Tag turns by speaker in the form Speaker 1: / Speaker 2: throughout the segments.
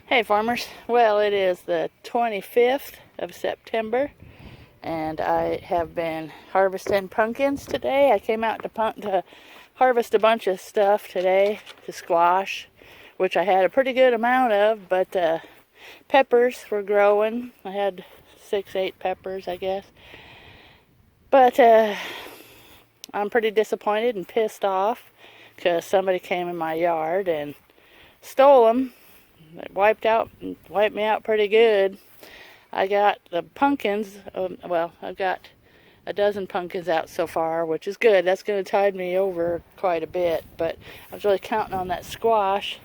Speaker 1: Hey farmers, well it is the 25th of September and I have been harvesting pumpkins today. I came out to harvest a bunch of stuff today, to squash, which I had a pretty good amount of, but peppers were growing. I had 6-8 peppers, I guess. But I'm pretty disappointed and pissed off because somebody came in my yard and stole them. It wiped me out pretty good. I got the pumpkins, well, I've got a dozen pumpkins out so far, which is good. That's going to tide me over quite a bit, but I was really counting on that squash.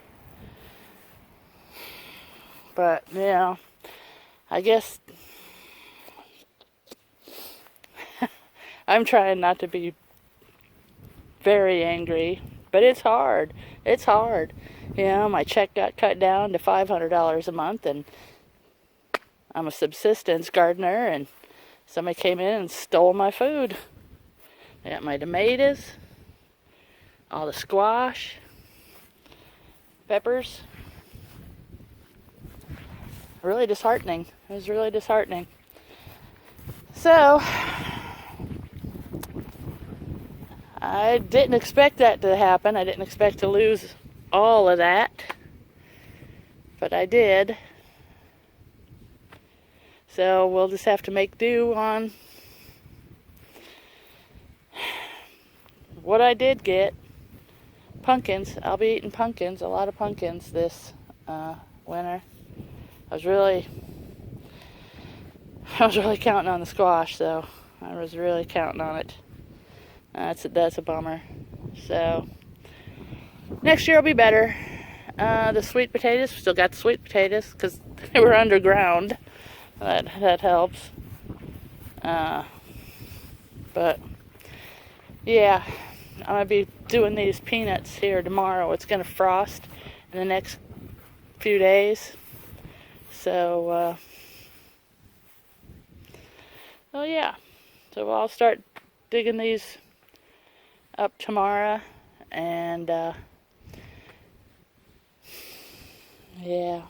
Speaker 1: But, you know, I guess I'm trying not to be very angry, but it's hard. It's hard. You know, my check got cut down to $500 a month, and I'm a subsistence gardener, and somebody came in and stole my food. I got my tomatoes, all the squash, peppers. Really disheartening. It was really disheartening. So, I didn't expect that to happen. I didn't expect to lose all of that, but I did. So we'll just have to make do on what I did get. Pumpkins. I'll be eating pumpkins, a lot of pumpkins this winter. I was really counting on the squash, so I was really counting on it. That's a bummer. So next year will be better. The sweet potatoes, still got the sweet potatoes because they were underground. That helps. But yeah, I'm gonna be doing these peanuts here tomorrow. It's gonna frost in the next few days. So, oh yeah. So I'll start digging these up tomorrow, and yeah.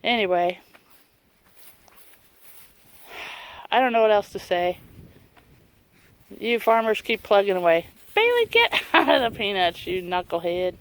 Speaker 1: Anyway, I don't know what else to say. You farmers keep plugging away. Bailey, get out of the peanuts, you knucklehead.